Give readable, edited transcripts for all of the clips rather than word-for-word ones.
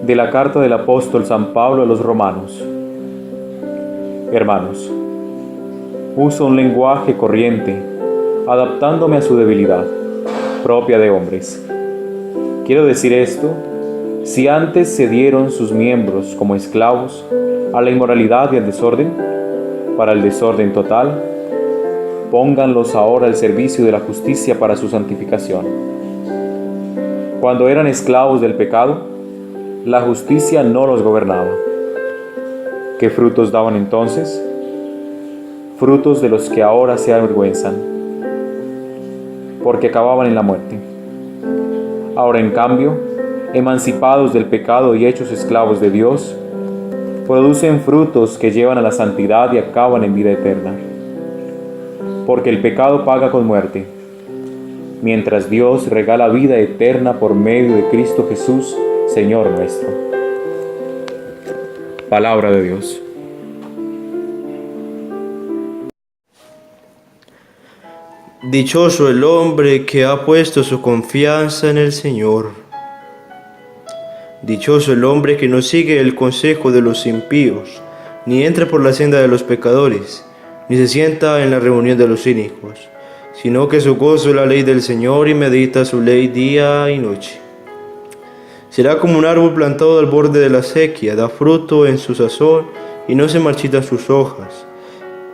De la carta del apóstol San Pablo a los romanos. Hermanos, uso un lenguaje corriente, adaptándome a su debilidad, propia de hombres. Quiero decir esto, si antes cedieron sus miembros como esclavos a la inmoralidad y al desorden, para el desorden total, pónganlos ahora al servicio de la justicia para su santificación. Cuando eran esclavos del pecado, la justicia no los gobernaba. ¿Qué frutos daban entonces? Frutos de los que ahora se avergüenzan, porque acababan en la muerte. Ahora, en cambio, emancipados del pecado y hechos esclavos de Dios, producen frutos que llevan a la santidad y acaban en vida eterna. Porque el pecado paga con muerte, mientras Dios regala vida eterna por medio de Cristo Jesús, Señor nuestro. Palabra de Dios. Dichoso el hombre que ha puesto su confianza en el Señor. Dichoso el hombre que no sigue el consejo de los impíos, ni entra por la senda de los pecadores, ni se sienta en la reunión de los cínicos, sino que su gozo es la ley del Señor y medita su ley día y noche. Será como un árbol plantado al borde de la sequía, da fruto en su sazón y no se marchitan sus hojas,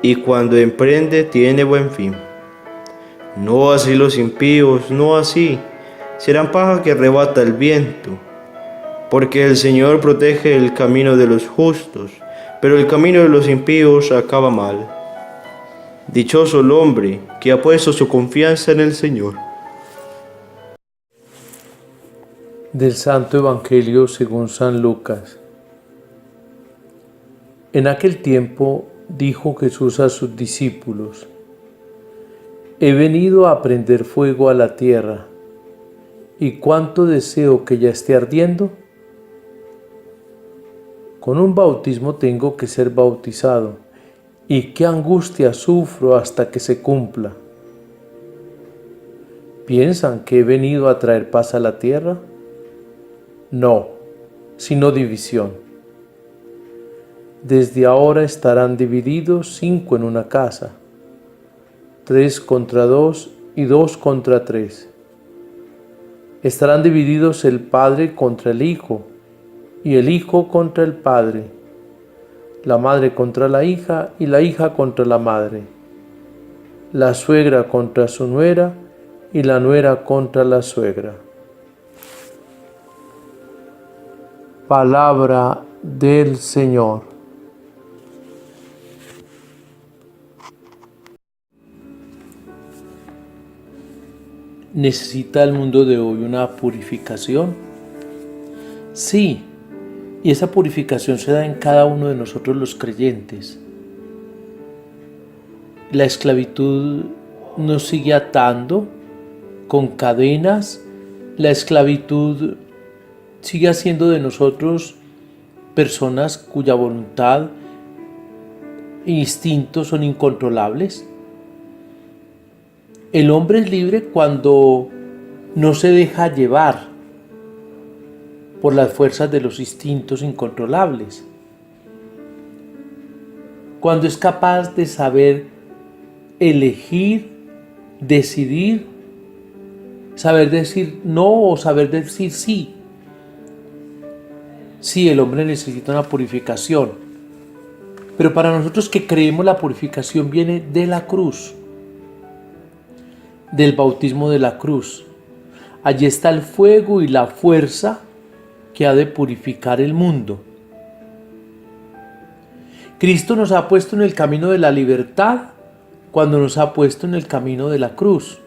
y cuando emprende tiene buen fin. No así los impíos, no así, serán paja que arrebata el viento, porque el Señor protege el camino de los justos, pero el camino de los impíos acaba mal. Dichoso el hombre que ha puesto su confianza en el Señor. Del Santo Evangelio según San Lucas. En aquel tiempo dijo Jesús a sus discípulos: He venido a prender fuego a la tierra, y cuánto deseo que ya esté ardiendo. Con un bautismo tengo que ser bautizado, y qué angustia sufro hasta que se cumpla. ¿Piensan que he venido a traer paz a la tierra? No, sino división. Desde ahora estarán divididos 5 en una casa, 3 contra 2 y 2 contra 3. Estarán divididos el padre contra el hijo, y el hijo contra el padre, la madre contra la hija y la hija contra la madre, la suegra contra su nuera y la nuera contra la suegra. Palabra del Señor. ¿Necesita el mundo de hoy una purificación? Sí, y esa purificación se da en cada uno de nosotros los creyentes. La esclavitud nos sigue atando con cadenas, la esclavitud sigue haciendo de nosotros personas cuya voluntad e instintos son incontrolables. El hombre es libre cuando no se deja llevar por las fuerzas de los instintos incontrolables. Cuando es capaz de saber elegir, decidir, saber decir no o saber decir sí. Sí, el hombre necesita una purificación, pero para nosotros que creemos la purificación viene de la cruz, del bautismo de la cruz. Allí está el fuego y la fuerza que ha de purificar el mundo. Cristo nos ha puesto en el camino de la libertad cuando nos ha puesto en el camino de la cruz.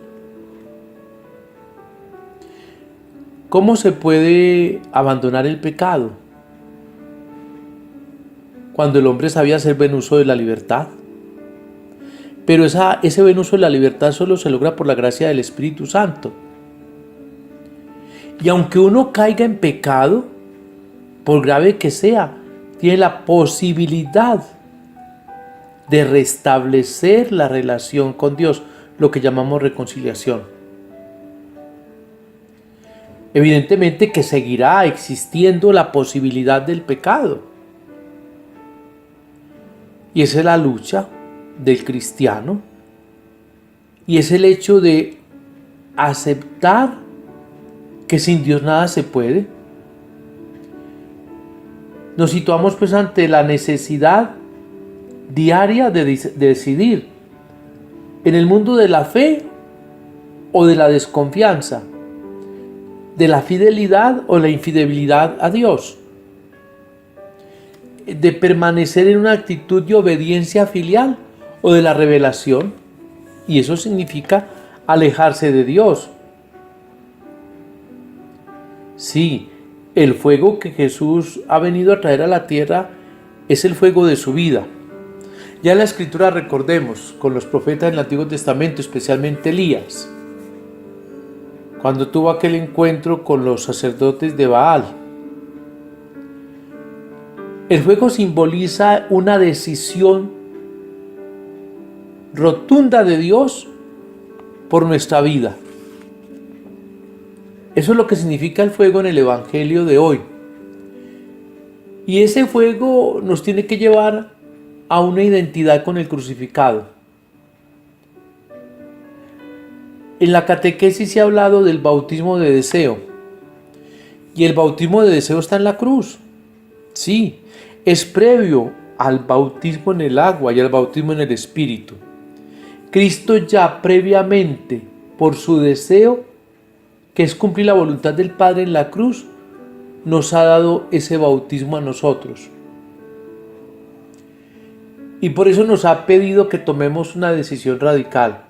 ¿Cómo se puede abandonar el pecado? Cuando el hombre sabía hacer buen uso de la libertad. Pero ese buen uso de la libertad solo se logra por la gracia del Espíritu Santo. Y aunque uno caiga en pecado, por grave que sea, tiene la posibilidad de restablecer la relación con Dios, lo que llamamos reconciliación. Evidentemente que seguirá existiendo la posibilidad del pecado. Y esa es la lucha del cristiano. Y es el hecho de aceptar que sin Dios nada se puede. Nos situamos pues ante la necesidad diaria de decidir en el mundo de la fe o de la desconfianza, de la fidelidad o la infidelidad a Dios, de permanecer en una actitud de obediencia filial o de la revelación, y eso significa alejarse de Dios. Sí, el fuego que Jesús ha venido a traer a la tierra es el fuego de su vida. Ya en la Escritura recordemos con los profetas del Antiguo Testamento, especialmente Elías, cuando tuvo aquel encuentro con los sacerdotes de Baal. El fuego simboliza una decisión rotunda de Dios por nuestra vida. Eso es lo que significa el fuego en el Evangelio de hoy. Y ese fuego nos tiene que llevar a una identidad con el crucificado. En la catequesis se ha hablado del bautismo de deseo. Y el bautismo de deseo está en la cruz. Sí, es previo al bautismo en el agua y al bautismo en el Espíritu. Cristo ya previamente, por su deseo, que es cumplir la voluntad del Padre en la cruz, nos ha dado ese bautismo a nosotros. Y por eso nos ha pedido que tomemos una decisión radical,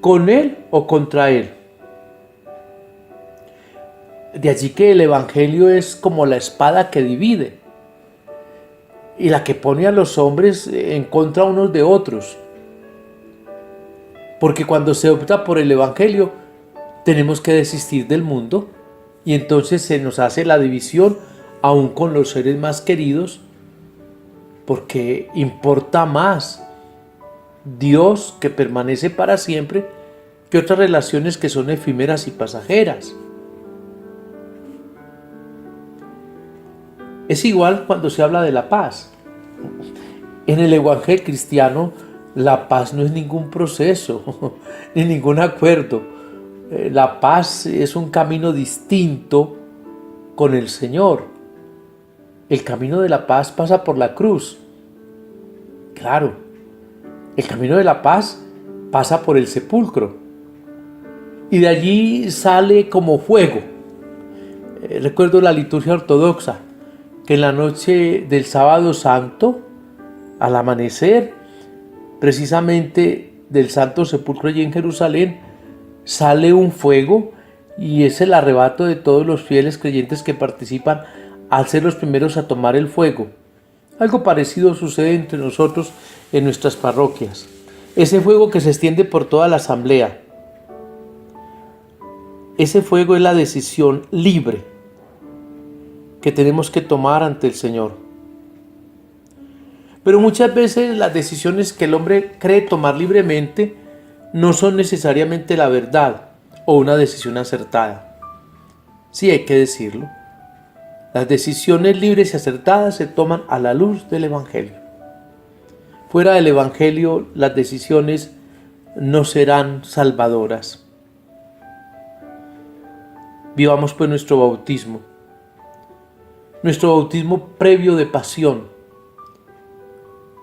con Él o contra Él. De allí que el Evangelio es como la espada que divide y la que pone a los hombres en contra unos de otros. Porque cuando se opta por el Evangelio, tenemos que desistir del mundo y entonces se nos hace la división aún con los seres más queridos, porque importa más Dios, que permanece para siempre, que otras relaciones que son efímeras y pasajeras. Es igual cuando se habla de la paz. En el Evangelio cristiano, la paz no es ningún proceso, ni ningún acuerdo. La paz es un camino distinto con el Señor. El camino de la paz pasa por la cruz. Claro, el camino de la paz pasa por el sepulcro. Y de allí sale como fuego. Recuerdo la liturgia ortodoxa, que en la noche del sábado santo, al amanecer, precisamente del Santo Sepulcro allí en Jerusalén, sale un fuego y es el arrebato de todos los fieles creyentes que participan al ser los primeros a tomar el fuego. Algo parecido sucede entre nosotros en nuestras parroquias. Ese fuego que se extiende por toda la asamblea. Ese fuego es la decisión libre que tenemos que tomar ante el Señor. Pero muchas veces las decisiones que el hombre cree tomar libremente no son necesariamente la verdad o una decisión acertada. Sí, hay que decirlo. Las decisiones libres y acertadas se toman a la luz del Evangelio. Fuera del Evangelio, las decisiones no serán salvadoras. Vivamos pues nuestro bautismo previo de pasión,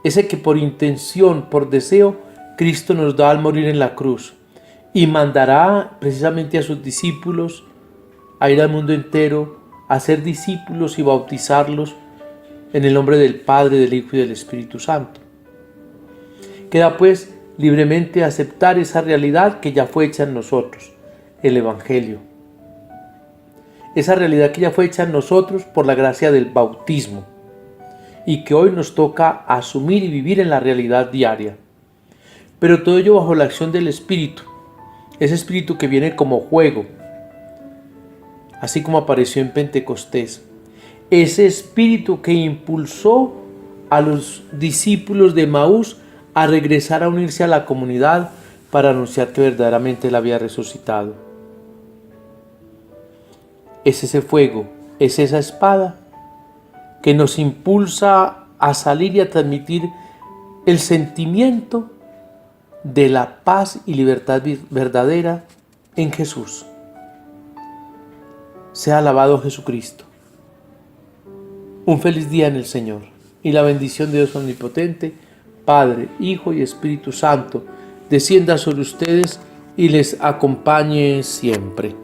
ese que por intención, por deseo, Cristo nos da al morir en la cruz, y mandará precisamente a sus discípulos a ir al mundo entero, a ser discípulos y bautizarlos en el nombre del Padre, del Hijo y del Espíritu Santo. Queda pues libremente aceptar esa realidad que ya fue hecha en nosotros, el Evangelio. Esa realidad que ya fue hecha en nosotros por la gracia del bautismo y que hoy nos toca asumir y vivir en la realidad diaria. Pero todo ello bajo la acción del Espíritu, ese Espíritu que viene como fuego, así como apareció en Pentecostés. Ese Espíritu que impulsó a los discípulos de Emaús a regresar a unirse a la comunidad para anunciar que verdaderamente Él había resucitado. es ese fuego, es esa espada que nos impulsa a salir y a transmitir el sentimiento de la paz y libertad verdadera en Jesús. Sea alabado Jesucristo. Un feliz día en el Señor y la bendición de Dios Omnipotente, Padre, Hijo y Espíritu Santo, descienda sobre ustedes y les acompañe siempre.